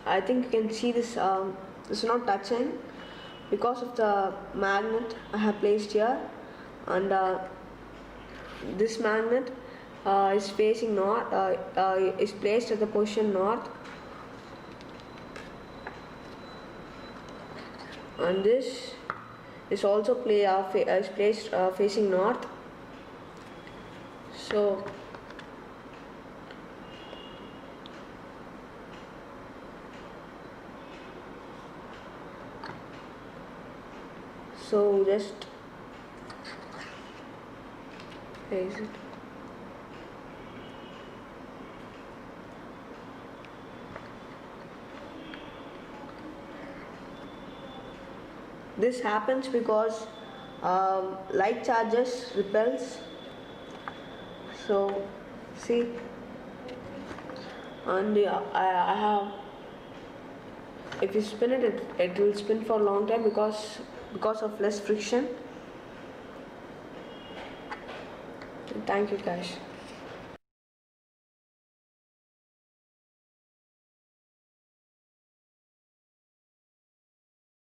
I think you can see this. This is not touching because of the magnet I have placed here, and this magnet is facing north. Is placed at the position north, and this is also is placed facing north. So just place it. This happens because light charges repels. So see, and I have, if you spin it, it will spin for a long time because of less friction. Thank you guys.